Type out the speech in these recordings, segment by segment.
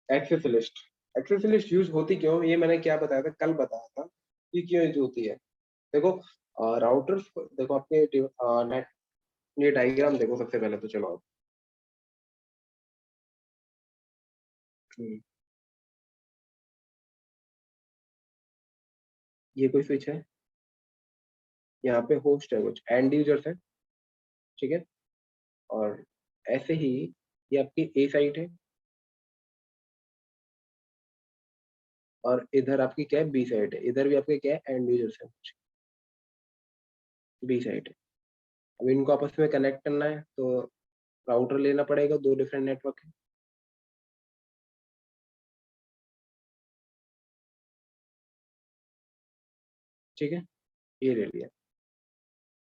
Access list use होती क्यों, ये मैंने क्या बताया था, कल बताया था कि क्यों यूज होती है। देखो राउटर्स, देखो आपके नेट, ये डायग्राम देखो सबसे पहले तो, चलो आप ये कोई स्विच है, यहाँ पे होस्ट है, कुछ एंड यूजर्स है, ठीक है, और ऐसे ही ये आपकी ए साइट है, और इधर आपकी क्या है, बी साइड है, इधर भी आपके क्या है, एंड यूजर्स है, बी साइड है। अब इनको आपस में कनेक्ट करना है तो राउटर लेना पड़ेगा, दो डिफरेंट नेटवर्क है, ठीक है, ये ले लिया।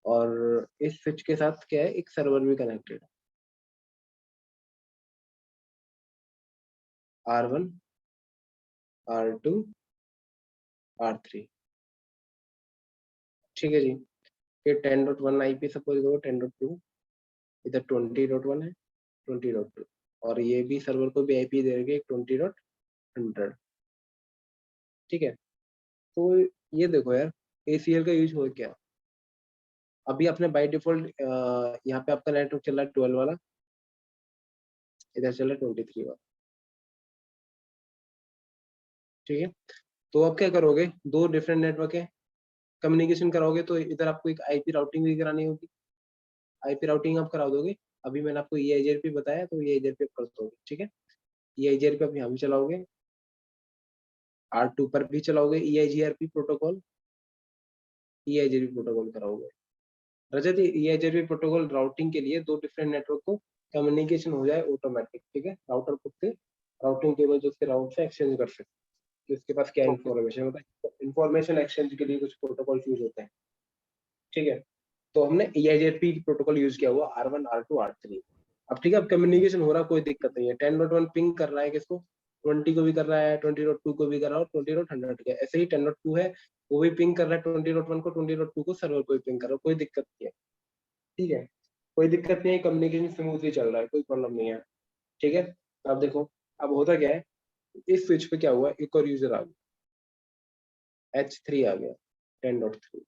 और इस स्विच के साथ क्या है, एक सर्वर भी कनेक्टेड है, R1, R2, R3, ठीक है जी। ये 10.1 IP सपोज करो, 10.2, इधर 20.1 है, 20.2, और ये भी सर्वर को भी IP दे देंगे 20.100, ठीक है। तो ये देखो यार, ACL का यूज हो क्या, अभी आपने बाय डिफॉल्ट यहाँ पे आपका नेटवर्क चल रहा है 12 वाला, इधर चल रहा है 23 वाला, ठीक है। तो आप क्या करोगे, दो डिफरेंट नेटवर्क है, कम्युनिकेशन कराओगे तो इधर आपको एक IP राउटिंग भी करानी होगी, IP राउटिंग आप करा दोगे। अभी मैंने आपको EIGRP बताया, तो EIGRP आप कर दोगे, ठीक है। EIGRP आप यहाँ भी चलाओगे, R2 पर भी चलाओगे EIGRP प्रोटोकॉल, EIGRP प्रोटोकॉल कराओगे। रजत, EIGRP प्रोटोकॉल राउटिंग के लिए दो डिफरेंट नेटवर्क को कम्युनिकेशन हो जाए ऑटोमेटिक, ठीक है, राउटर खुद से राउटिंग टेबल जो उसके राउट से एक्सचेंज कर सकते हैं कि उसके पास क्या इन्फॉर्मेशन होता है, इन्फॉर्मेशन एक्सचेंज के लिए कुछ प्रोटोकॉल यूज होते हैं, ठीक है। तो हमने EIGRP प्रोटोकॉल यूज किया हुआ R1, R2, R3। अब ठीक है, अब कम्युनिकेशन हो रहा, कोई दिक्कत नहीं है, 10.1 पिंग कर रहा है किसको, 20 को भी कर रहा है, 20.2 को भी कर रहा है, और 20.100 के ऐसे ही 10.2 है, वो भी पिंग कर रहा है 20.1 को, 20.2 को, सर्वर को भी पिंग कर रहा है, कोई दिक्कत नहीं है, ठीक है, कोई दिक्कत नहीं है, कम्युनिकेशन स्मूथली चल रहा है, कोई प्रॉब्लम नहीं है, ठीक है। अब देखो, अब होता क्या है, इस स्विच पे क्या हुआ, एक और यूजर आ गया, H3 आ गया, 10.3,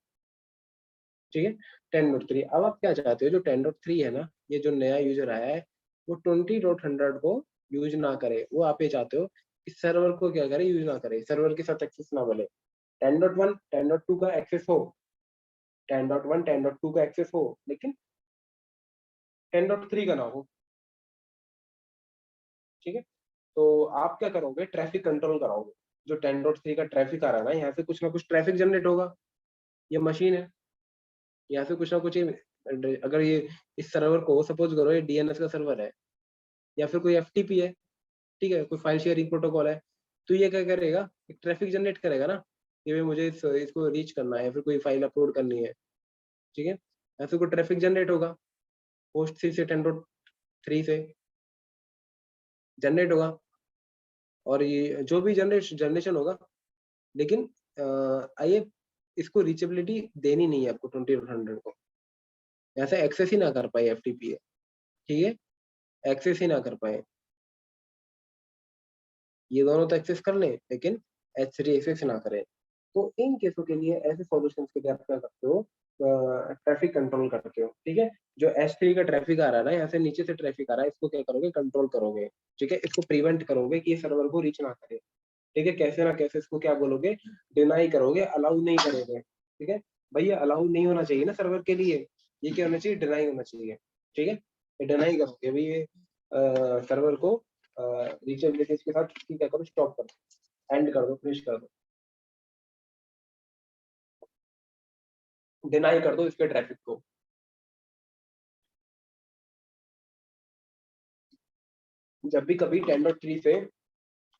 ठीक है, 10.3। अब आप क्या चाहते हो, जो 10.3 है ना, ये जो नया यूजर आया है, वो 20.100 को यूज ना करे, वो आप ये चाहते हो कि सर्वर को क्या करे, यूज ना करे, सर्वर के साथ एक्सेस ना बोले, 10.1 10.2 का एक्सेस हो, 10.1 10.2 का एक्सेस हो, लेकिन 10.3 का ना हो, ठीक है। तो आप क्या करोगे, ट्रैफिक कंट्रोल कराओगे, जो 10.3 का ट्रैफिक आ रहा है ना, यहाँ से कुछ ना कुछ ट्रैफिक जनरेट होगा, ये मशीन है, यहाँ से कुछ ना कुछ अगर ये इस सर्वर को सपोज करो, ये DNS का सर्वर है, या फिर कोई FTP है, ठीक है, कोई फाइल शेयरिंग प्रोटोकॉल है, तो ये क्या करेगा, एक ट्रैफिक जनरेट करेगा ना, कि भाई मुझे इसको रीच करना है, या फिर कोई फाइल अपलोड करनी है, ठीक है, ऐसे कोई ट्रैफिक जनरेट होगा, होस्ट 3 से 10.3 से जनरेट होगा, और ये जो भी जनरेशन होगा, लेकिन आइए, इसको रीचेबिलिटी देनी नहीं है आपको 20.100 को, ऐसे एक्सेस ही ना कर पाए FTP है, ठीक है, एक्सेस ही ना कर पाए, ये दोनों तो एक्सेस कर लें, लेकिन H3 एक्सेस ना करें। तो इन केसों के लिए, ऐसे सॉल्यूशंस के लिए आप क्या करते हो, ट्रैफिक कंट्रोल करते हो, ठीक है। जो H3 का ट्रैफिक आ रहा है ना, यहाँ से नीचे से ट्रैफिक आ रहा है, इसको क्या करोगे, कंट्रोल करोगे, ठीक है, इसको प्रिवेंट करोगे कि ये सर्वर को रीच ना करे, ठीक है, कैसे ना कैसे इसको क्या बोलोगे, डिनाई करोगे, अलाउ नहीं करोगे, ठीक है। भैया अलाउ नहीं होना चाहिए ना सर्वर के लिए, ये क्या होना चाहिए, डिनाई होना चाहिए, ठीक है, डिनाई करोगे भाई, ये सर्वर को रीचेबिलिटी के साथ क्या करो, स्टॉप कर दो, एंड कर दो, फिनिश कर दो, डिनाई कर दो इसके ट्रैफिक को। जब भी कभी 10.3 से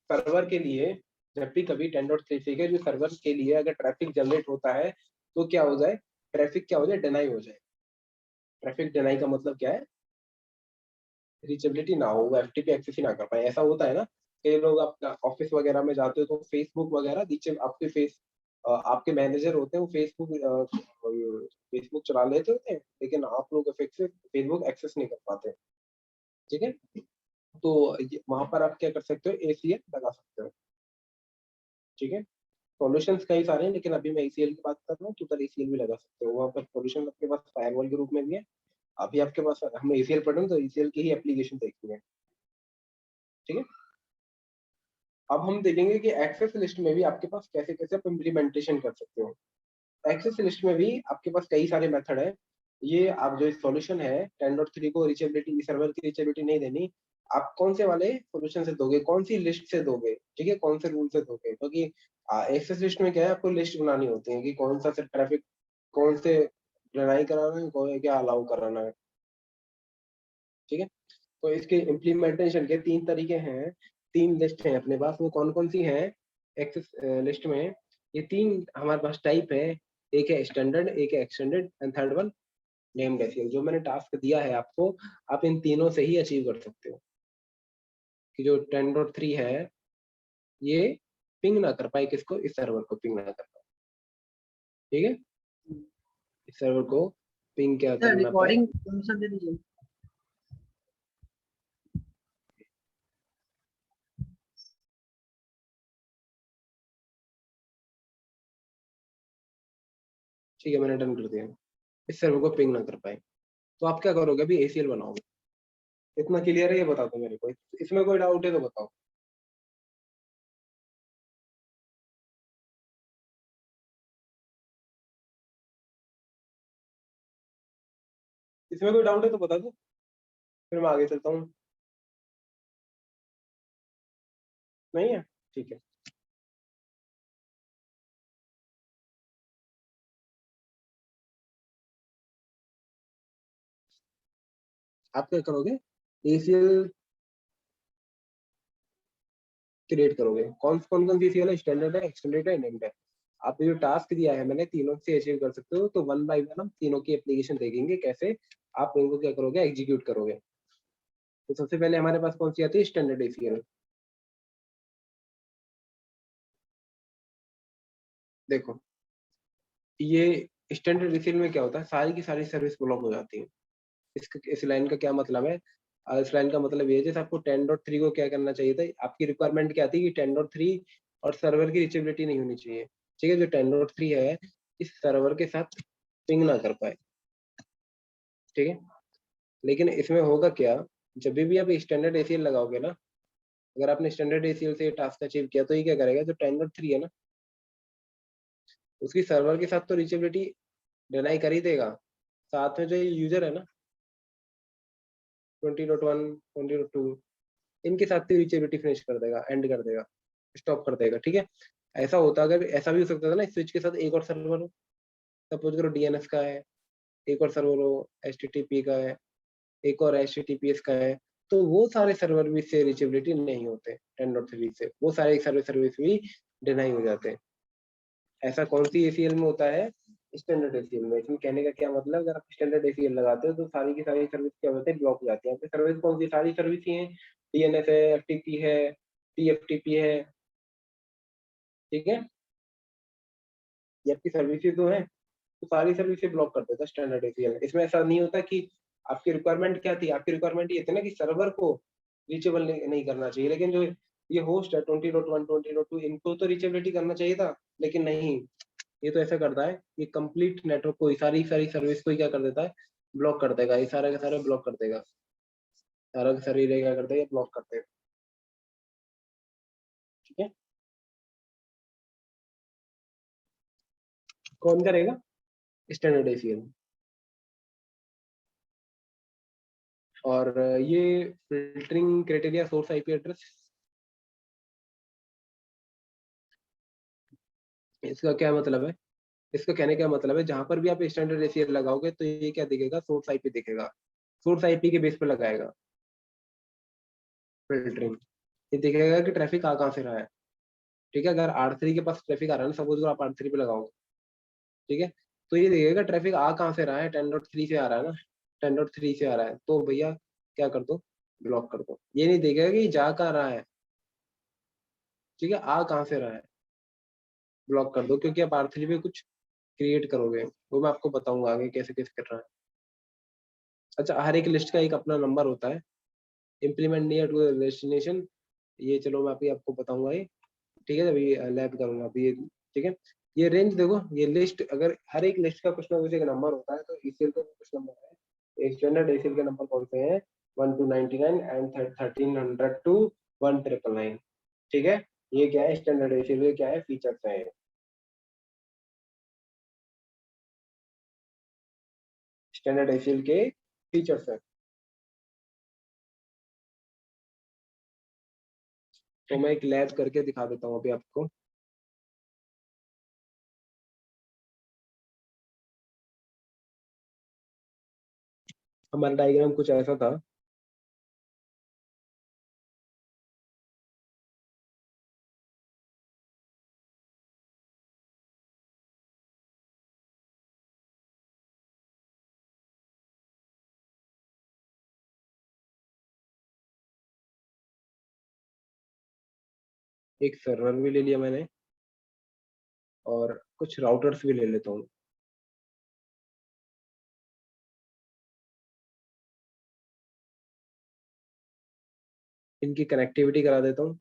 सर्वर के लिए, जब भी कभी 10.3 से के जो सर्वर के लिए अगर ट्रैफिक जनरेट होता है, तो क्या हो जाए, ट्रैफिक क्या हो जाए, डिनाई हो जाए। ट्रैफिक डिनाई का मतलब क्या है, रीचेबिलिटी ना हो, वो FTP एक्सेस ही ना कर पाए। ऐसा होता है ना, कई लोग आप ऑफिस वगैरह में जाते हो तो फेसबुक वगैरह नीचे आपके आपके मैनेजर होते हैं, वो फेसबुक चला लेते होते हैं, लेकिन आप लोग फेसबुक एक्सेस नहीं कर पाते, ठीक है। तो वहां पर आप क्या कर सकते हो, ACL लगा सकते हो। ठीक है, सॉल्यूशंस कई सारे हैं, लेकिन अभी मैं ACL की बात कर रहा हूँ, तो उधर ACL भी लगा सकते हो। वहाँ पर सॉल्यूशन आपके पास फायरवॉल के रूप में भी है। अभी आपके पास, हम ACL पढ़ रहे हैं तो ACL की ही एप्लीकेशन देखेंगे। ठीक है, अब हम देखेंगे कि एक्सेस लिस्ट में भी आपके पास कैसे कैसे आप इम्प्लीमेंटेशन कर सकते हो। एक्सेस लिस्ट में भी आपके पास कई सारे मेथड है। ये आप जो सॉल्यूशन है 10.3 को रीचेबिलिटी, सर्वर की रीचेबिलिटी नहीं देनी, आप कौन से वाले सॉल्यूशन से दोगे, कौन सी लिस्ट से दोगे, ठीक है, कौन से रूल से दोगे, क्योंकि एक्सेस लिस्ट में क्या है, आपको लिस्ट बनानी होती है कि कौन सा से ट्रैफिक, कौन से डिनाई कराना है, कौन क्या अलाउ कराना है। ठीक है, तो इसके इम्प्लीमेंटेशन के 3 तरीके हैं, 3 लिस्ट हैं अपने पास। वो कौन कौन सी हैं एक्सेस लिस्ट में? ये 3 हमारे पास टाइप है। एक है स्टैंडर्ड, एक है extended, and third one name decile. जो मैंने टास्क दिया है आपको, आप इन तीनों से ही अचीव कर सकते हो कि जो 10.3 है ये पिंग ना कर पाए किसको, इस सर्वर को पिंग ना कर पाए। ठीक है, इस सर्वर को पिंग क्या सर करना पाए। रिकॉर्डिंग परमिशन दे दीजिए। ठीक है, मैंने डन कर दिया। इस सर्वर को पिंग ना कर पाए, तो आप क्या करोगे, अभी ACL बनाओगे। इतना क्लियर है, ये बता दो मेरे को, इसमें कोई डाउट है तो बताओ। इसमें कोई डाउट है तो बता दो, फिर मैं आगे चलता हूँ। नहीं है, ठीक है। आप क्या करोगे, ACL क्रिएट करोगे। कौन कौन कौन सी ACL है, स्टैंडर्ड है, एक्सटेंडेड है, नेम्ड है। आप जो टास्क दिया है मैंने, तीनों से अचीव कर सकते हो। तो वन बाय वन हम तीनों की एप्लीकेशन देखेंगे कैसे आप इनको क्या करोगे, एग्जीक्यूट करोगे। तो सबसे पहले हमारे पास कौन सी आती है, स्टैंडर्ड ACL। देखो, ये स्टैंडर्ड ACL में क्या होता है, सारी की सारी सर्विस ब्लॉक हो जाती है। इस लाइन का क्या मतलब है, इस लाइन का मतलब ये है, जैसे आपको 10.3 को क्या करना चाहिए था, आपकी रिक्वायरमेंट क्या थी कि 10.3 और सर्वर की रीचेबिलिटी नहीं होनी चाहिए। ठीक है, जो 10.3 है इस सर्वर के साथ पिंग ना कर पाए। ठीक है, लेकिन इसमें होगा क्या, जब भी आप स्टैंडर्ड ACL लगाओगे ना, अगर आपने स्टैंडर्ड ACL से टास्क अचीव किया तो ये क्या करेगा, जो 10.3 है ना, उसकी सर्वर के साथ तो रीचेबिलिटी डिनाई कर ही देगा, साथ में जो यूजर है ना 20.1 20.2, इनके साथ ही रीचेबिलिटी फिनिश कर देगा, एंड कर देगा, स्टॉप कर देगा। ठीक है, ऐसा होता, अगर ऐसा भी हो सकता था ना, स्विच के साथ एक और सर्वर हो, सपोज करो DNS का है, एक और सर्वर हो HTTP का है, एक और HTTPS का है, तो वो सारे सर्वर भी से रीचेबिलिटी नहीं होते 10.3 से, वो सारे सर्विस भी डिनाई हो जाते हैं। ऐसा कौन सी ACL में होता है, स्टैंडर्ड ACL में। इसमें कहने का क्या मतलब, अगर आप स्टैंडर्ड ACL लगाते हो तो सारी की सारी सर्विस क्या होते हैं, ब्लॉक हो जाती है। सर्विस कौन सी, सारी सर्विस ही है, DNS है, FTP है, TFTP है। ठीक है, ये आपकी सर्विसेज जो है, तो सारी सर्विसेज ब्लॉक कर देता है स्टैंडर्ड ACL। इसमें ऐसा नहीं होता कि आपकी रिक्वायरमेंट क्या थी, आपकी रिक्वायरमेंट ये थी ना कि सर्वर को रीचेबल नहीं करना चाहिए, लेकिन जो ये होस्ट है 20.1 20.2 इनको तो रीचेबिलिटी करना चाहिए था, लेकिन नहीं, ये तो ऐसा करता है, ये कंप्लीट नेटवर्क को, सारी सारी सर्विस को ही क्या कर देता है, ब्लॉक कर देगा, ये सारा का सारा ब्लॉक कर देगा, सारा का सारा ये क्या करता है, ब्लॉक कर देगा। ठीक है, कौन करेगा, स्टैंडर्ड ACL। और ये filtering criteria, source IP address, इसका क्या मतलब है, इसका कहने का मतलब है, जहां पर भी आप स्टैंडर्ड ACL लगाओगे तो ये क्या दिखेगा, सोर्स IP दिखेगा, सोर्स IP के बेस पे लगाएगा फिल्टरिंग। ये दिखेगा कि ट्रैफिक आ कहाँ से रहा है। ठीक है, अगर R3 के पास ट्रैफिक आ रहा है ना, सपोज आप R3 पे लगाओगे, ठीक है, तो ये दिखेगा ट्रैफिक आ कहाँ से रहा है, 10.3 से आ रहा है ना, 10.3 से आ रहा है, तो भैया क्या कर दो, ब्लॉक कर दो। ये नहीं देखेगा कि जा कहाँ रहा है, ठीक है, आ कहाँ से रहा है, ब्लॉक कर दो, क्योंकि आप R3 पे कुछ क्रिएट करोगे, वो मैं आपको बताऊंगा आगे कैसे कैसे कर रहा है। अच्छा, हर एक लिस्ट का एक अपना नंबर होता है, implement near to the destination, ये चलो मैं अभी आपको बताऊंगा ये, ठीक है, अभी लैब करूंगा अभी ये, ठीक है। ये रेंज देखो, ये लिस्ट, अगर हर एक लिस्ट का कुछ ना कुछ एक नंबर होता है, तो ईसीएल का कुछ नंबर है। एक स्टैंडर्ड ईसीएल के नंबर कौन से हैं? 1 to 99 एंड 1300 टू 1999, ठीक है। ये क्या है? स्टैंडर्ड ईसीएल के क्या है? फीचर्स है। स्टैंडर्ड ईसीएल के फीचर्स है। तो मैं एक लैब करके दिखा देता हूँ अभी आपको। हमारा डायग्राम कुछ ऐसा था। एक सर्वर भी ले लिया मैंने, और कुछ राउटर्स भी ले लेता हूँ। इनकी कनेक्टिविटी करा देता हूँ।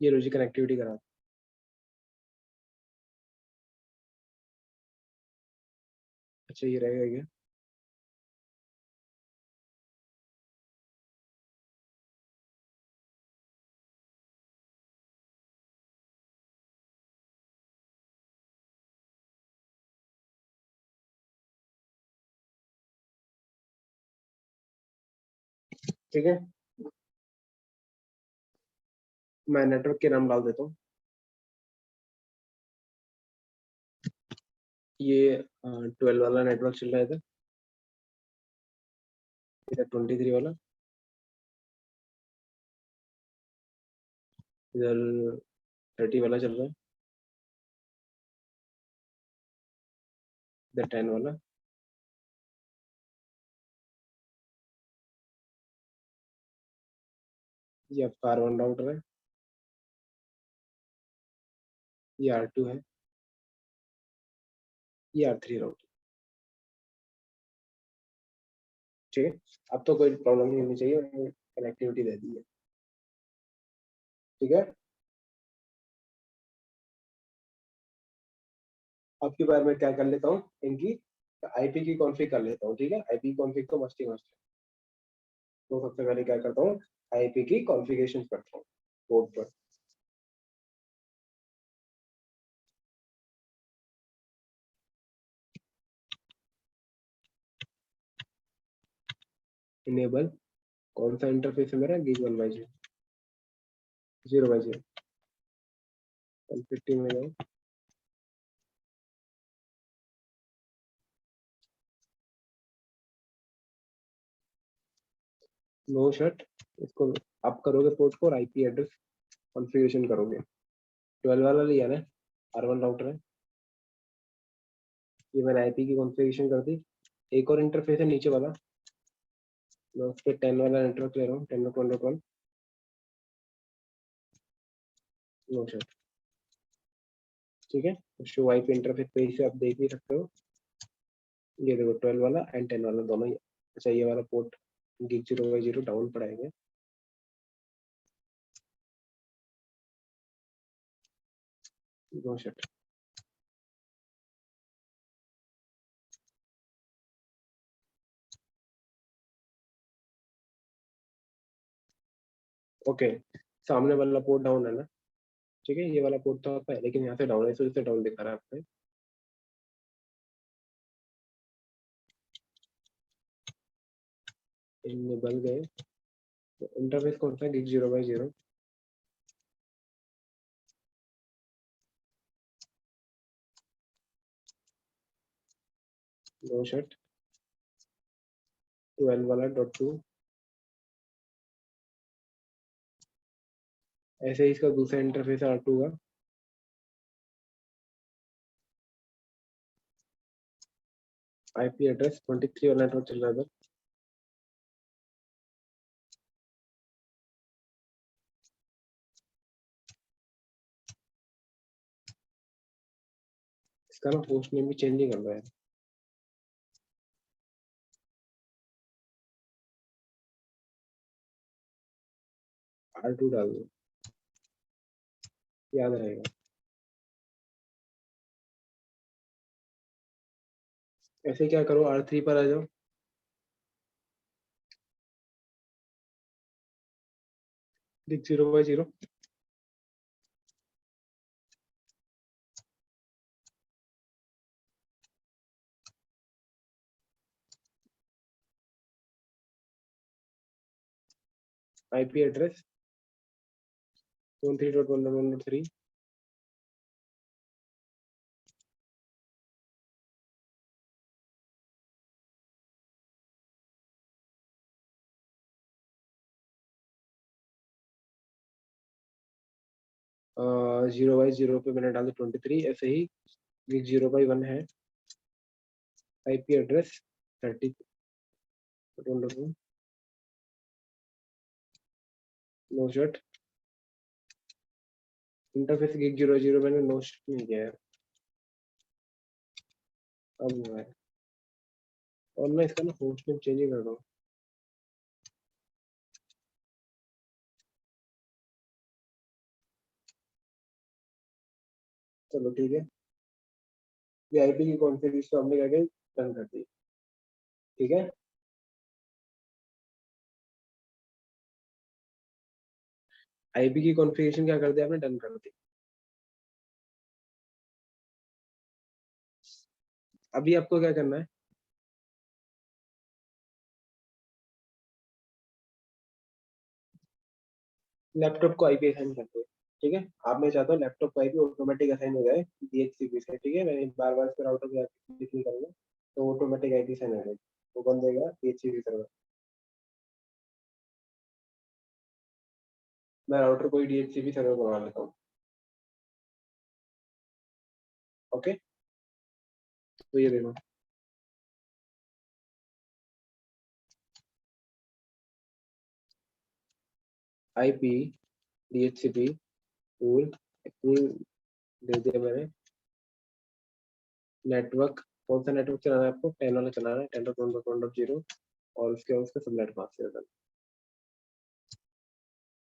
ये लो जी, कनेक्टिविटी करा। अच्छा, ये रहेगा क्या? ठीक है, मैं नेटवर्क के नाम डाल देता हूँ। ये 12 वाला नेटवर्क चल रहा है, इधर 23 वाला, इधर 30 वाला चल रहा है, इधर 10 वाला। ये आपका R1 राउटर है, ये R2 है, ये R3 राउटर, ठीक है। अब तो कोई प्रॉब्लम नहीं होनी चाहिए, मैंने कनेक्टिविटी दे दी है, ठीक है। अब की बार मैं क्या कर लेता हूँ, इनकी आईपी की कॉन्फ़िग कर लेता हूँ, ठीक है। आईपी कॉन्फ़िग तो मस्ट ही मस्ट है। तो सबसे पहले क्या करता हूँ, आईपी की कॉन्फ़िगरेशन करता हूँ पोर्ट पर। इनेबल, कौन सा इंटरफेस है मेरा? गीग 1/0, 0/0, 150 में जाओ। नो शट, इसको आप करोगे पोर्ट को, और आईपी एड्रेस कॉन्फ़िगरेशन करोगे। 12 वाला लिया ना, R1 राउटर है। ये मैंने आईपी की कॉन्फ़िगरेशन कर दी। एक और इंटरफेस है नीचे वाला, मैं उस पर 10 वाला नेटवर्क ले रहा हूँ, 10.1.1। नो शट, ठीक है। शो आईपी इंटरफेस पे से आप देख भी सकते हो, ये देखो 12 वाला एंड 10 वाला दोनों ही। अच्छा, ये वाला पोर्ट गिग 0/0 डाउन पड़ाएंगे। No shut, okay. सामने वाला पोर्ट डाउन है ना, ठीक है। ये वाला पोर्ट तो आपका है, लेकिन यहाँ से डाउन है, इससे डाउन दिखा रहा है आपको। इनेबल गए, तो इंटरफेस कौन सा है? गिग 0/0। नो शट, 12 वाला .2। ऐसे ही इसका दूसरा इंटरफेस है R2 का, आईपी एड्रेस 23 वाला नेटवर्क चल रहा है। इसका ना होस्ट नेम भी चेंज नहीं कर रहा है। R2 डाल दो, याद रहेगा। ऐसे क्या करो, R3 पर आ जाओ। लिख 0/0। IP address 23.1.1.3। Zero by zero पे मैंने डाल 23। ऐसे ही 0/1 है। IP address 30 no shut. Interface gig 0/0 मैंने नो शट नहीं किया है। अब हुआ है। और मैं इसका ना होस्ट नेम चेंज ही कर रहा हूँ। चलो ठीक है, ये आईपी की कॉन्फ़िगरेशन हमने करके डन कर दी। ठीक है, आईपी की कॉन्फ़िगरेशन क्या कर दिया आपने, डन कर दी। अभी आपको क्या करना है, लैपटॉप को आईपी असाइन कर दो। ठीक है, आप मैं चाहता हूँ लैपटॉप को आईपी ऑटोमेटिक असाइन हो जाए DHCP से। ठीक है, मैं बार बार इस राउटर को क्लिक नहीं करूंगा, तो ऑटोमेटिक आईपी असाइन हो जाएगी। वो बन जाएगा DHCP सर्वर। मैं राउटर को ही DHCP सर्वर बना लेता हूँ। ओके, तो ये देखो, आईपी DHCP पूल पूल दे दिया मैंने। नेटवर्क, कौन सा नेटवर्क चलाना है आपको, 10 वाला चलाना है, 10.1.1.0। और उसके उसका सबनेट मास्क दे देना।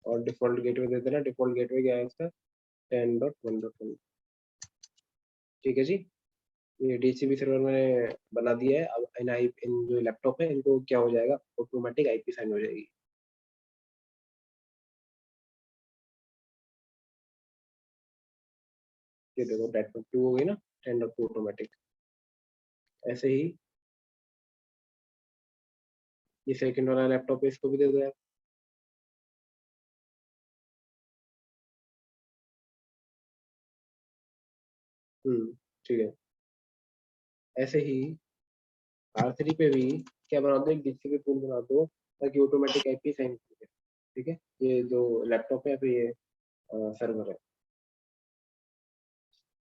और डिफॉल्ट गेटवे दे देना। डिफॉल्ट गेटवे क्या है इसका, 10.1.1। ठीक है जी, ये DHCP सर्वर मैंने बना दिया है। अब इन जो लैपटॉप है इनको क्या हो जाएगा, ऑटोमेटिक आईपी साइन हो जाएगी। ये देखो 10.2 हो गई ना, 10.2 ऑटोमेटिक। ऐसे ही ये सेकंड वाला लैपटॉप है, इसको भी दे दो यार। ठीक है। ऐसे ही R3 पे भी क्या बना दो, एक DHCP पूल बना दो, ताकि ऑटोमेटिक आईपी साइन हो जाए। ठीक है, ये जो लैपटॉप है, फिर ये सर्वर है।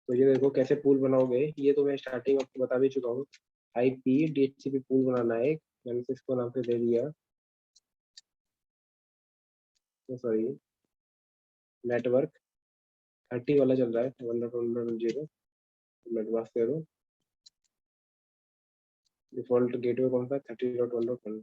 तो ये देखो कैसे पूल बनाओगे, ये तो मैं स्टार्टिंग आपको बता भी चुका हूँ। आईपी DHCP पूल बनाना है एक, मैंने तो इसको नाम से दे दिया। तो सॉरी, नेटवर्क 30 वाला चल रहा है, 1.1.0। नेटवर्क दे दो। डिफॉल्ट गेटवे कौन सा, 30.1.1।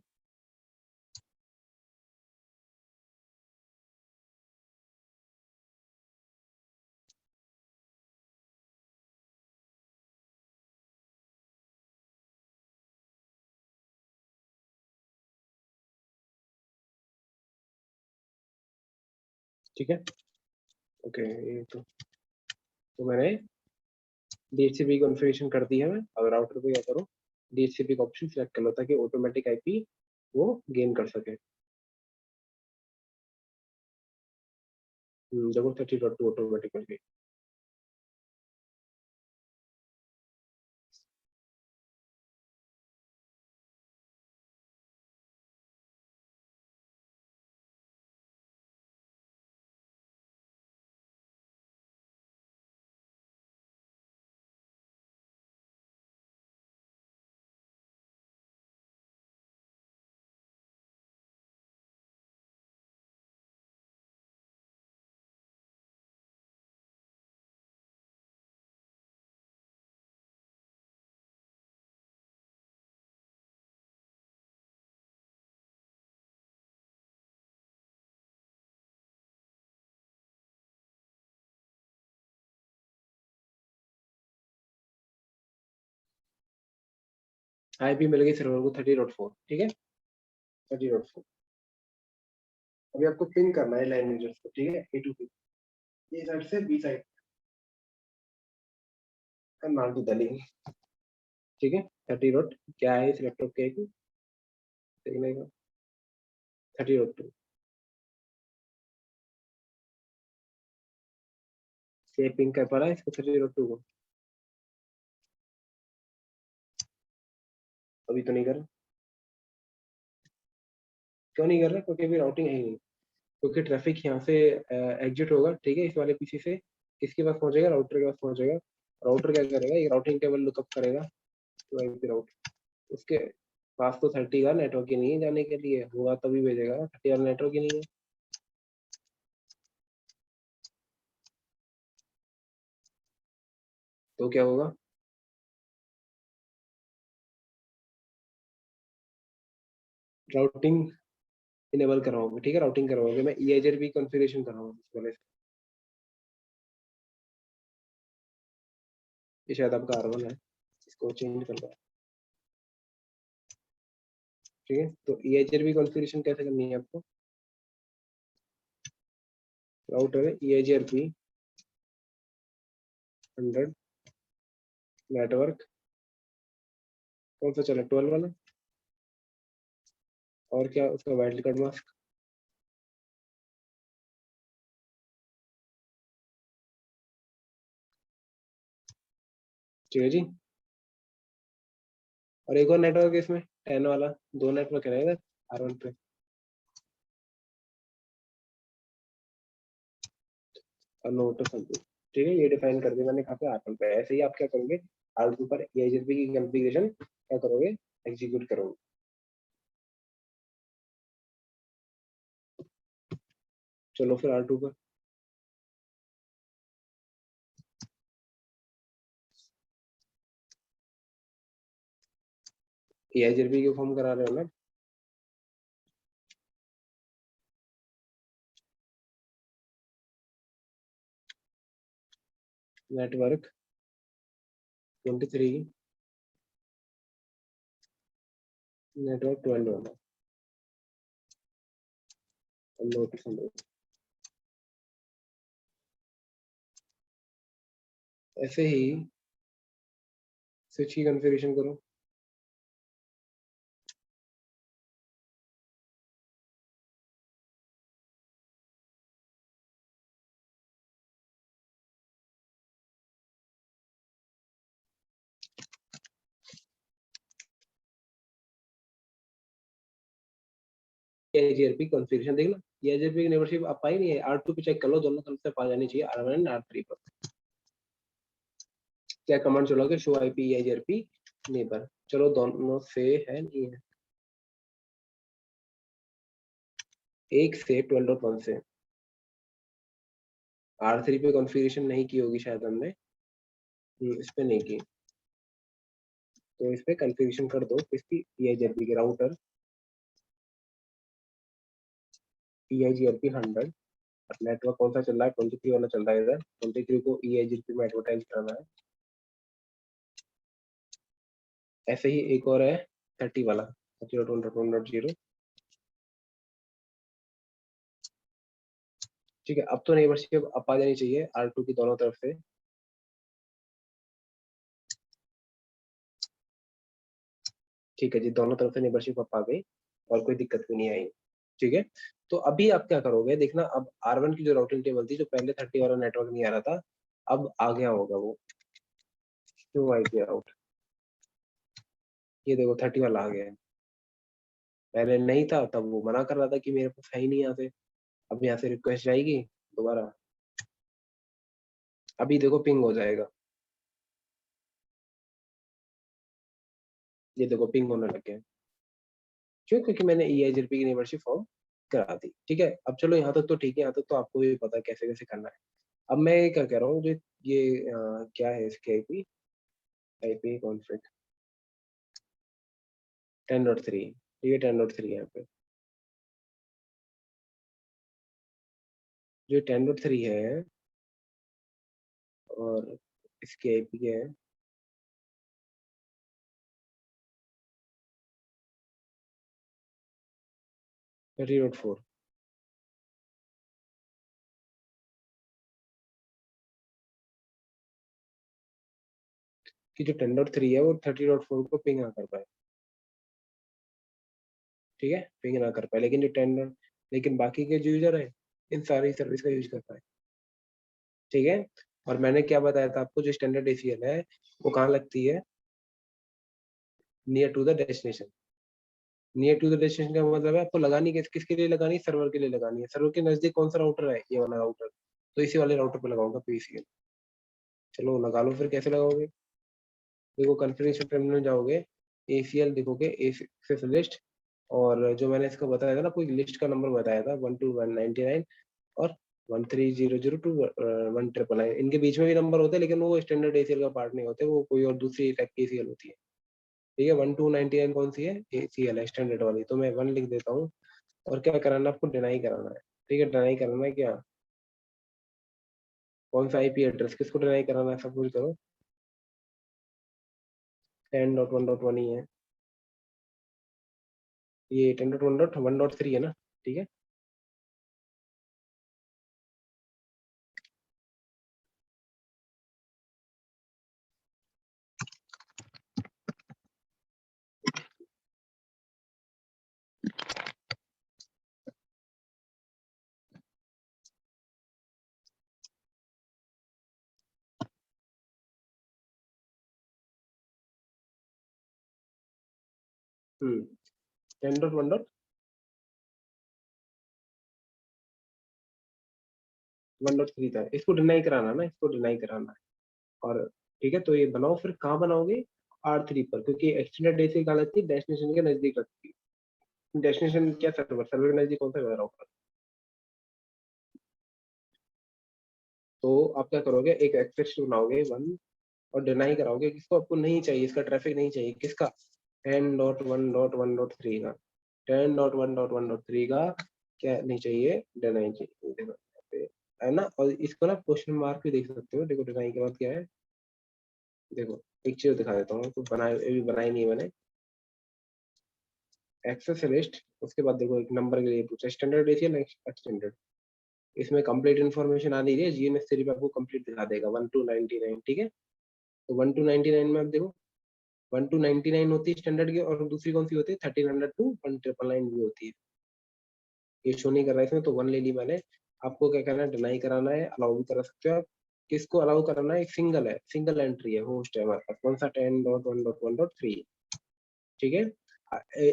ठीक है, ओके। ये तो मैंने DHCP कॉन्फ़िगरेशन कर दी है। मैं अब राउटर पे क्या करूँ, DHCP का ऑप्शन सिलेक्ट कर लो, ताकि ऑटोमेटिक आईपी वो गेन कर सके। देखो 30.2 ऑटोमेटिक। आईपी मिल गई सर्वर को 30.4, ठीक है, 30.4। अभी आपको पिन करना है लाइन यूजर्स को, ठीक है, ए टू पी, ए साइड से बी साइड का नाम की डालेंगे, ठीक है। 30. क्या है इस लैपटॉप के एक देखने का, 30.2 से पिन कर पा रहा है इसको 30.2 को, अभी तो नहीं कर रहा। क्यों नहीं कर रहा? क्योंकि अभी राउटिंग है ही नहीं, क्योंकि ट्रैफिक यहाँ से एग्जिट होगा, ठीक है, इस वाले पीसी से किसके पास पहुंचेगा, राउटर के पास पहुंचेगा। राउटर क्या करेगा, एक राउटिंग टेबल लुकअप करेगा, तो आईपी राउट, उसके पास तो 30 का नेटवर्क ही नहीं है, जाने के लिए हुआ तभी भेजेगा ना, 30 वाला नेटवर्क ही नहीं है। तो क्या होगा, राउटिंग इनेबल करवाओगे, ठीक है, राउटिंग करवाओगे, मैं ईआईजेड भी कॉन्फ़िगरेशन करवाऊंगा इस वाले से। ये शायद आपका R1 है, इसको चेंज कर दो, ठीक है। तो ईआईजेड भी कॉन्फ़िगरेशन कैसे करनी है आपको, राउटर है ईआईजेड 100 नेटवर्क, कौन सा चला, 12 वाला, और क्या उसका वाइल्ड कार्ड मास्क, ठीक है जी। और एक और नेटवर्क है इसमें 10 वाला, दो नेटवर्क है ना इधर R1 पे, और नोट समथिंग, ठीक है, ये डिफाइन कर दिया मैंने कहा पे R1 पे। ऐसे ही आप क्या करोगे, R2 पर EIGRP की कॉन्फ़िगरेशन क्या करोगे, एग्जीक्यूट करोगे। चलो फिर R2 पर EIGRP को फॉर्म करा रहे हो ना, नेटवर्क 23, नेटवर्क 12 वाला, नोट समथिंग, ऐसे ही स्विच की कॉन्फ़िगरेशन करो। EIGRP कॉन्फ़िगरेशन देखना, EIGRP की नेबरशिप आप पाई नहीं है, R2 पे चेक कर लो, दोनों तरफ से पा जानी चाहिए, R1 एंड R3 पर। क्या कमांड चलोगे, शो आईपी EIGRP नेबर, चलो दोनों से है नहीं है, एक से 12.1 से, R3 पे कॉन्फ़िगरेशन नहीं की होगी शायद हमने, इस पे नहीं की, तो इस पे कॉन्फ़िगरेशन कर दो इसकी EIGRP के राउटर EIGRP 100, नेटवर्क कौन सा चल रहा है, 23 वाला चल रहा है इधर, 23 को EIGRP में एडवर्टाइज करना है। ऐसे ही एक और है 30 वाला, 30.1.1.0, ठीक है। अब तो नेबरशिप अब आ जानी चाहिए R2 की दोनों तरफ से, ठीक है जी, दोनों तरफ से नेबरशिप अब आ गई और कोई दिक्कत भी नहीं आई, ठीक है। तो अभी आप क्या करोगे देखना, अब R1 की जो राउटिंग टेबल थी, जो पहले 30 वाला नेटवर्क नहीं आ रहा था, अब आ गया होगा वो, क्यों आई गया आउट, ये देखो 30 वाला आ गया है, पहले नहीं था तब वो मना कर रहा था कि मेरे पास है ही नहीं यहाँ से। अब यहाँ से रिक्वेस्ट जाएगी दोबारा, अभी देखो पिंग हो जाएगा, ये देखो पिंग होने लग गया, क्यों, क्योंकि मैंने EIGRP की मेंबरशिप फॉर्म करा दी, ठीक है। अब चलो यहाँ तक तो ठीक है, यहाँ तक तो आपको भी पता है कैसे कैसे करना है। अब मैं क्या कह रहा हूँ, जो ये क्या है इसके आईपी, आईपी कॉन्फ़िग 10.3, ठीक है, 10.3 यहाँ पे, जो 10.3 है और इसके आईपी क्या है, 30.4 कि जो 10.3 है वो 30.4 को पिंग ना कर पाए, ठीक है, पिंग ना कर पाए, लेकिन जो 10, लेकिन बाकी के जो यूजर है इन सारी सर्विस का यूज कर पाए, ठीक है। और मैंने क्या बताया था आपको, जो स्टैंडर्ड ACL है वो कहाँ लगती है, near to the destination. Near to the destination का मतलब है आपको लगानी किसके लिए लगानी है, सर्वर के लिए लगानी है। सर्वर के नजदीक कौन सा राउटर है, ये वाला राउटर, तो इसी वाले राउटर पे लगाऊंगा PCL। चलो लगा लो, फिर कैसे लगाओगे, देखो कॉन्फ़िगरेशन टर्मिनल में जाओगे, ACL देखोगे, एक्सेस लिस्ट, और जो मैंने इसको बताया था ना, कोई लिस्ट का नंबर बताया था 1 to 199 और 1300 to 1999, इनके बीच में भी नंबर होते हैं, लेकिन वो स्टैंडर्ड ACL का पार्ट नहीं होते, वो कोई और दूसरी टाइप की ACL होती है, ठीक है। 1299 कौन सी है, ACL है स्टैंडर्ड वाली, तो मैं 1 लिख देता हूँ। और क्या कराना है आपको, डिनाई कराना है, ठीक है। डिनाई कराना है क्या, कौन सा IP एड्रेस, किसको डिनाई कराना है, सपोज करो 10.1.1 ही है, ये 10.1.1.3 है ना, ठीक है। हम्म 10.1.1.3 था, इसको डिनाई कराना है ना, इसको डिनाई कराना है। और ठीक है, तो ये बनाओ, फिर कहाँ बनाओगे, R3 पर, क्योंकि एक्सटेंडेड डे से कहाँ लगती है, डेस्टिनेशन के नजदीक लगती है। डेस्टिनेशन क्या, सर्वर, सर्वर के नजदीक कौन सा राउटर, तो आप क्या करोगे, एक एक्सेस बनाओगे 1, और डिनाई कराओगे, किसको आपको नहीं चाहिए, इसका ट्रैफिक नहीं चाहिए, किसका, 10.1.1.3 का, 10.1.1.3 का क्या नहीं चाहिए, डिनाई चाहिए, देखो यहाँ पे है ना। और इसको ना क्वेश्चन मार्क भी देख सकते हो, देखो डिनाई के बाद क्या है, देखो एक चीज दिखा देता हूँ, तो बनाए, अभी बनाई नहीं है मैंने, एक्सेस लिस्ट, उसके बाद देखो एक नंबर के लिए पूछा, स्टैंडर्ड ACL एक्सटेंडेड, इसमें कंप्लीट इन्फॉर्मेशन आ नहीं रही है, GNS3 पे आपको कंप्लीट दिखा देगा 1 to 99, ठीक है। तो 1 to 99 में आप देखो, 1 to 99 होती है स्टैंडर्ड की, और दूसरी कौन सी होती है, 1300 to 1999 भी होती है, ये शो नहीं कर रहा है इसमें, तो 1 ले ली मैंने। आपको क्या करना है, डिनाई कराना है, अलाउ भी करा सकते हो आप, किसको अलाउ कराना है, एक सिंगल है, सिंगल एंट्री है, होस्ट है हमारे पास, कौन सा 10.1.1.3, ठीक है।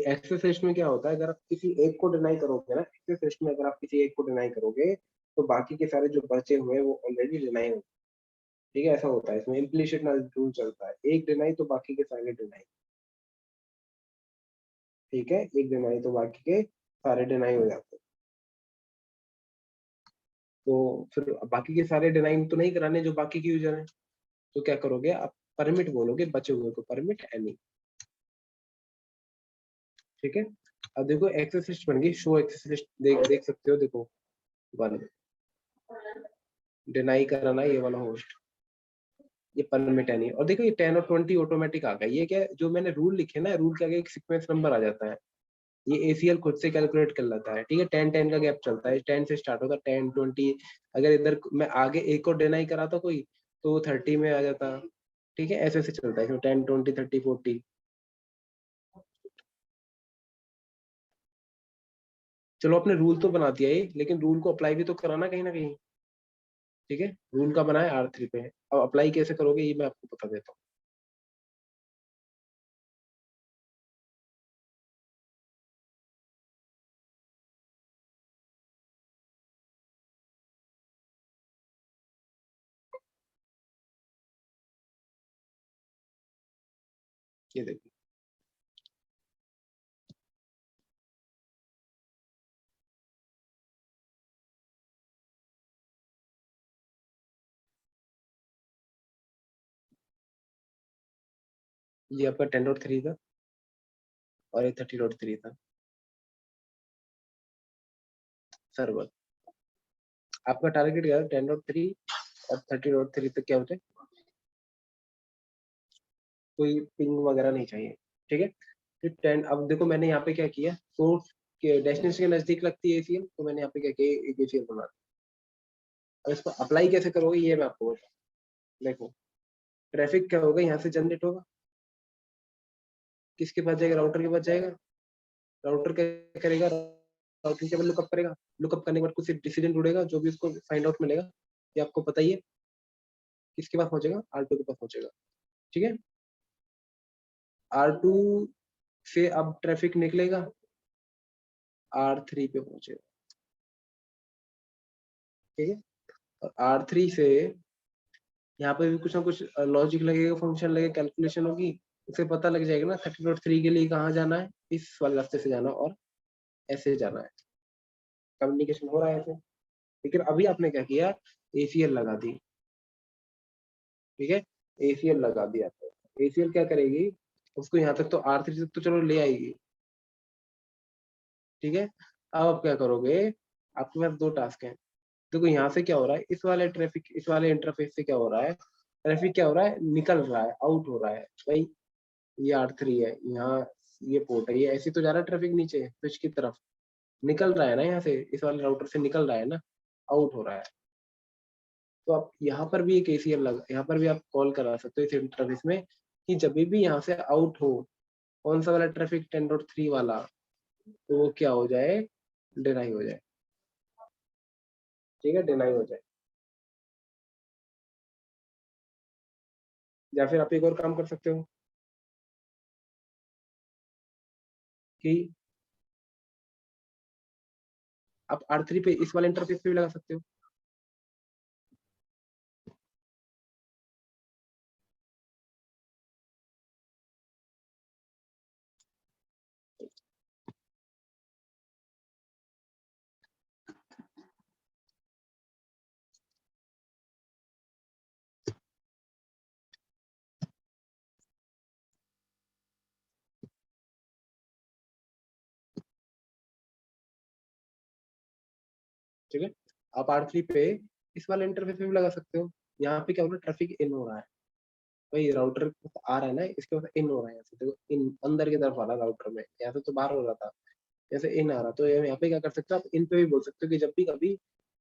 एक्सेस लिस्ट में क्या होता है, अगर आप किसी एक को डिनाई करोगे ना, एक्सेस लिस्ट में अगर आप किसी एक को डिनाई करोगे, तो बाकी के सारे जो बचे हुए हैं वो ऑलरेडी डिनाई हो, ठीक है, ऐसा होता है इसमें, इम्प्लीसिट रूल चलता है, एक डिनाई तो बाकी के सारे डिनाई, ठीक है, एक डिनाई तो बाकी के सारे डिनाई हो जाते हैं। तो फिर बाकी के सारे डिनाई तो नहीं कराने जो बाकी के यूजर हैं, तो क्या करोगे आप, परमिट बोलोगे बचे हुए को, परमिट एनी, ठीक है। अब देखो एक्सेस लिस्ट बन गई, शो एक्सेस लिस्ट, देख देख सकते हो, देखो 1 डिनाई कराना है, ये वाला होस्ट, ये परमिट है नहीं, और देखो ये 10 और 20 ऑटोमेटिक आ गया, ये क्या है, जो मैंने रूल लिखे ना, रूल के आगे एक सीक्वेंस नंबर आ जाता है, ये ACL खुद से कैलकुलेट कर लेता है, ठीक है। 10-10 का गैप चलता है, 10 से स्टार्ट होगा, 10-20, अगर इधर मैं आगे एक और डिनाई कराता कोई, तो 30 में आ जाता, ठीक है, ऐसे ऐसे चलता है इसमें, 10-20-30-40। चलो आपने रूल तो बना दिया ये, लेकिन रूल को अप्लाई भी तो कराना कहीं ना कहीं, ठीक है। रूल का बना है R3 पे, अब अप्लाई कैसे करोगे ये मैं आपको बता देता हूँ। ये देखो, ये आपका 10.3 था, और ये 30.3 था, सर्वर। आपका टारगेट क्या है, 10.3 और 30.3 तक क्या होते हैं, कोई पिंग वगैरह नहीं चाहिए, ठीक है। फिर 10, अब देखो मैंने यहाँ पे क्या किया, सोर्स कि डेस्टिनेशन के नजदीक लगती है ACL, तो मैंने यहाँ पे क्या किया, एक ACL बना दिया। अब इसको अप्लाई कैसे करोगे ये मैं आपको बताऊँ। देखो ट्रैफिक क्या होगा, यहाँ से जनरेट होगा, किसके पास जाएगा, राउटर के पास जाएगा। राउटर क्या करेगा, राउटिंग टेबल लुकअप करेगा, लुकअप करने के बाद कुछ डिसीजन उड़ेगा, जो भी उसको फाइंड आउट मिलेगा, ये आपको पता ही है, किसके पास पहुंचेगा, R2 के पास पहुंचेगा। ठीक है, R2 से अब ट्रैफिक निकलेगा, R3 पे पहुंचेगा। ठीक है, और R3 से यहाँ पे भी कुछ ना कुछ लॉजिक लगेगा, फंक्शन लगेगा, कैलकुलेशन होगी, उसे पता लग जाएगा ना 30.3 के लिए कहाँ जाना है, इस वाले रास्ते से जाना और ऐसे जाना है। कम्युनिकेशन हो रहा है ऐसे। लेकिन अभी आपने क्या किया, ACL लगा दी। ठीक है, ACL लगा दिया, तो ACL क्या करेगी, उसको यहाँ तक तो R3 तक तो चलो ले आएगी। ठीक है, अब आप क्या करोगे, आपके पास दो टास्क हैं। देखो यहाँ से क्या हो रहा है, इस वाले ट्रैफिक, इस वाले इंटरफेस से क्या हो रहा है, ट्रैफिक क्या हो रहा है, निकल रहा है, आउट हो रहा है भाई। ये R3 है, यहाँ ये पोर्ट है, ये ऐसे तो जा रहा है ट्रैफिक नीचे स्विच की तरफ, निकल रहा है ना यहाँ से, इस वाले राउटर से निकल रहा है ना, आउट हो रहा है। तो आप यहाँ पर भी एक ACL लगा, यहाँ पर भी आप कॉल करा सकते हो इस इंटरफेस में, कि जब भी यहाँ से आउट हो कौन सा वाला ट्रैफिक 10.3 वाला, तो वो क्या हो जाए, डिनाई हो जाए। ठीक है, डिनाई हो जाए। या फिर आप एक और काम कर सकते हो कि आप R3 पे इस वाले इंटरफेस पे भी लगा सकते हो। ठीक है, आप R3 पे इस वाले इंटरफेस पे भी लगा सकते हो। यहाँ पे क्या हो रहा है, ट्रैफिक इन हो रहा है भाई, राउटर आ रहा है ना, इसके बाद इन हो रहा है, यहाँ से देखो इन अंदर की तरफ आ रहा है राउटर में, यहाँ से तो बाहर हो रहा था, जैसे इन आ रहा, तो यहाँ पे क्या कर सकते हो आप, इन पे भी बोल सकते हो कि जब भी कभी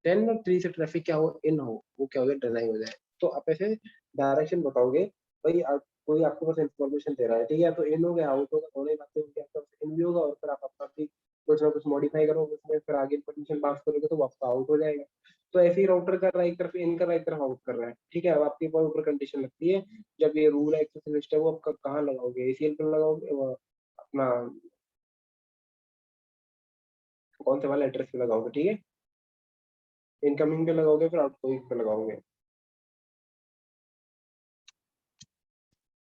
10.3 से ट्रैफिक क्या हो, इन हो, वो क्या हो जाए, डिनाई हो जाए। तो आप ऐसे डायरेक्शन बताओगे भाई, आप कोई आपके पास इन्फॉर्मेशन दे रहा है, ठीक है, तो इन हो गया, आउट होगा, दोनों ही बातें होंगी, आपका इन भी होगा, और फिर आप अपना भी कुछ ना कुछ मॉडिफाई करोगे उसमें, फिर आगे इन्फॉर्मेशन पास करोगे तो वो आपका आउट हो जाएगा। तो ऐसे ही राउटर कर रहा है, एक तरफ इन कर रहा है, एक तरफ आउट कर रहा है। ठीक है, अब आपके ऊपर कंडीशन लगती है, जब ये रूल है एक्सेस लिस्ट है, वो आप कहाँ लगाओगे, ACL पे लगाओगे, वो अपना कौन से वाला एड्रेस पे लगाओगे। ठीक है, इनकमिंग पे लगाओगे, फिर आउटगोइंग पे लगाओगे।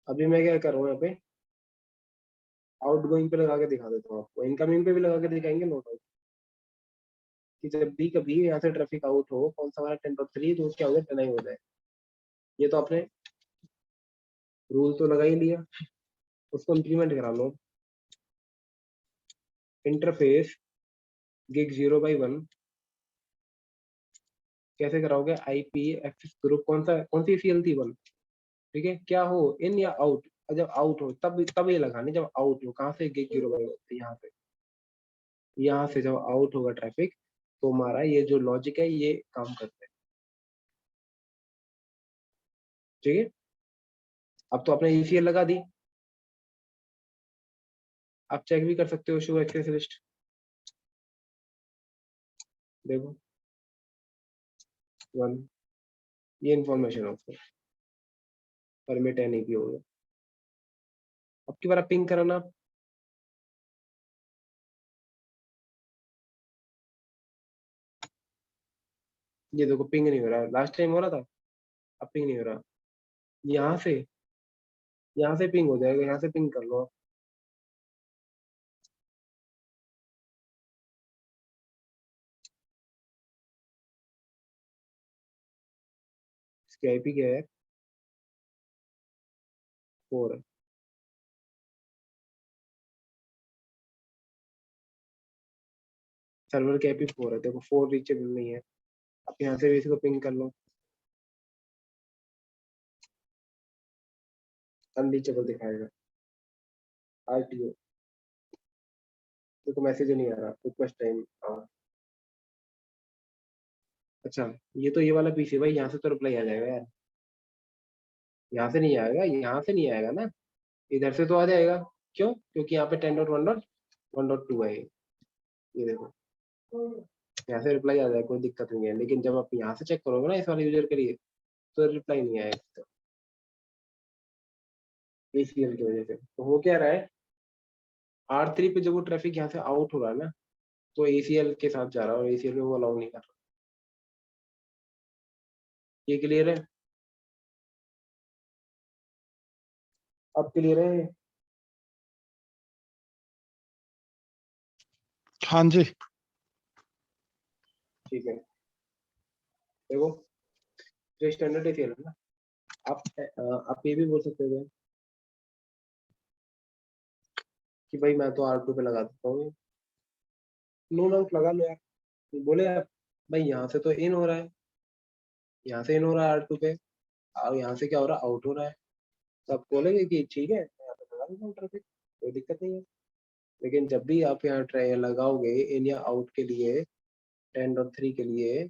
अभी मैं क्या कर रहा हूँ यहाँ पे, आउटगोइंग पे लगा के दिखा देता हूँ आपको, इनकमिंग पे भी लगा के दिखाएंगे, नो डाउट, कि जब भी कभी यहाँ से ट्रैफिक आउट हो कौन सा वाला 10.3, तो क्या हो जाए, डिनाई हो जाए। ये तो आपने रूल तो लगा ही लिया, उसको इम्प्लीमेंट करा लो। इंटरफेस गिग 0/1 कैसे कराओगे, IP एक्सेस ग्रुप, कौन सी ACL थी 1। ठीक है, क्या हो, इन या आउट, जब आउट हो तब ये लगाने, जब आउट हो कहाँ से, गिग 0/1 यहाँ से, यहाँ से जब आउट होगा ट्रैफिक, तो हमारा ये जो लॉजिक है ये काम करता है। ठीक है, अब तो आपने ACL लगा दी, आप चेक भी कर सकते हो शो एक्सेस लिस्ट। देखो 1, ये इन्फॉर्मेशन है उसको, परमिट NEP होगा। अब की बार आप पिंग कराना, ये देखो पिंग नहीं हो रहा, लास्ट टाइम हो रहा था, अब पिंग नहीं हो रहा। यहाँ से, यहाँ से पिंग हो जाएगा, यहाँ से पिंग कर लो आप। इसकी IP क्या है, 4 है, सर्वर की IP 4 है, देखो 4 रीचेबल नहीं है। आप यहाँ से भी इसको पिंग कर लो, अनरीचेबल दिखाएगा, RTO। तो मैसेज नहीं आ रहा, रिक्वेस्ट टाइम। हाँ अच्छा, ये तो ये वाला पीसी भाई, यहाँ से तो रिप्लाई आ जाएगा यार, यहाँ से नहीं आएगा, यहाँ से नहीं आएगा ना, इधर से तो आ जाएगा। क्यों? क्योंकि यहाँ पे 10.1.1.2 है, ये देखो, यहाँ से रिप्लाई आ जाएगा, कोई दिक्कत नहीं है। लेकिन जब आप यहाँ से चेक करोगे ना इस वाले यूजर के लिए, तो रिप्लाई नहीं आएगा, ACL की वजह से। तो हो क्या रहा है, R3 पे जब वो ट्रैफिक यहाँ से आउट हो रहा है ना, तो ACL के साथ जा रहा है, और ACL में वो अलाउ नहीं कर रहा। ये क्लियर है? अब क्लियर है? हाँ जी। ठीक है, देखो जो स्टैंडर्ड ACL है ना, आप ये भी बोल सकते हो कि भाई मैं तो R2 पे लगा देता हूँ, नो डाउट लगा लो यार। बोले आप भाई यहाँ से तो इन हो रहा है, यहाँ से इन हो रहा है R2 पे, और यहाँ से क्या हो रहा है, आउट हो रहा है। तो आप बोलेंगे कि ठीक है मैं यहाँ पे लगा देता हूँ ट्रैफिक, कोई दिक्कत नहीं है। लेकिन जब भी आप यहाँ ट्राई लगाओगे इन या आउट के लिए, 10.3 के लिए,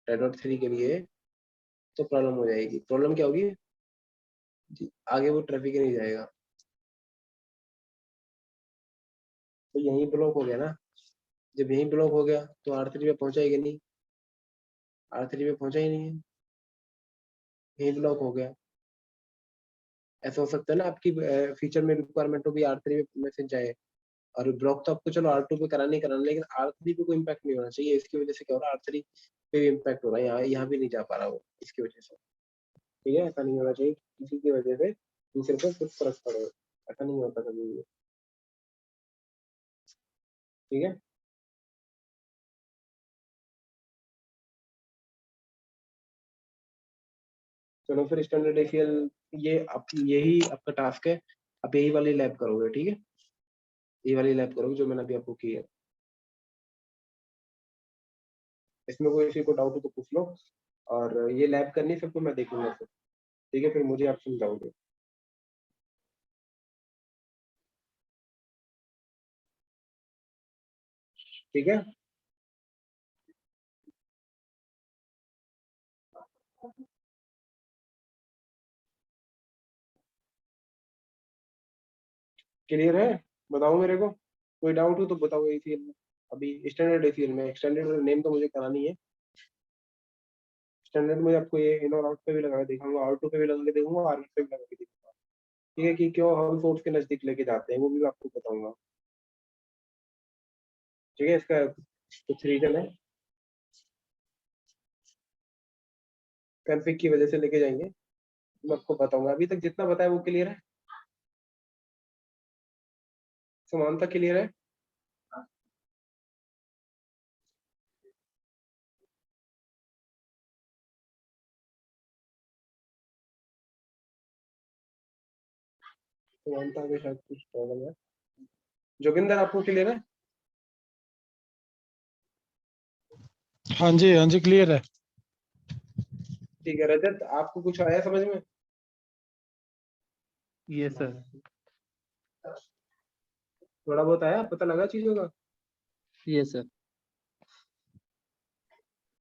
10.3 के लिए, तो प्रॉब्लम हो जाएगी। प्रॉब्लम क्या होगी जी, आगे वो ट्रैफिक ही नहीं जाएगा, तो यहीं ब्लॉक हो गया ना। जब यहीं ब्लॉक हो गया तो R3 पे पहुंचाएगा नहीं, R3 पे पहुंचा ही नहीं है, यहीं ब्लॉक हो गया। ऐसा हो सकता है ना आपकी फीचर में रिक्वायरमेंट हो भी R3 पे मैसेज जाए, और ब्लॉक तो आपको चलो R2 पे कराना ही कराना, लेकिन R3 पे कोई इम्पैक्ट नहीं होना चाहिए। इसकी वजह से क्या हो रहा है, R3 पे इम्पैक्ट हो रहा है, यहाँ भी नहीं जा पा रहा वो, इसकी वजह से। ठीक है, ऐसा नहीं होना चाहिए किसी की वजह से दूसरे पे कुछ फर्क पड़े, ऐसा नहीं होता कभी भी। ठीक है, चलो फिर स्टैंडर्ड ACL, ये आप यही आपका टास्क है, आप यही वाली लैब करोगे। ठीक है, ये वाली लैब करोगे जो मैंने अभी आपको की है। इसमें कोई किसी को डाउट हो तो पूछ लो, और ये लैब करनी सबको मैं देखूंगा फिर। ठीक है, फिर मुझे आप समझाओगे। ठीक है, क्लियर है? बताओ मेरे को, कोई डाउट हो तो बताओ। ACL में अभी स्टैंडर्ड ACL में स्टैंडर्ड नेम तो मुझे करानी है। स्टैंडर्ड में आपको ये इन और आउट पे भी लगा के दिखाऊंगा, R2 पे भी लगा के देखूंगा, R1 पे भी लगा के देखूंगा। ठीक है, कि क्यों हम सोर्स के नजदीक लेके जाते हैं वो भी मैं आपको बताऊंगा। ठीक है, इसका कुछ रीजन है, कॉन्फ़िग की वजह से लेके जाएंगे, मैं आपको बताऊंगा। अभी तक जितना बताया वो क्लियर है, समानता क्लियर है? समानता में शायद कुछ प्रॉब्लम है। जोगिंदर आपको क्लियर है? हाँ जी क्लियर है। ठीक है, रजत आपको कुछ आया समझ में? Yes sir. थोड़ा बहुत आया, पता लगा चीजों का? Yes sir.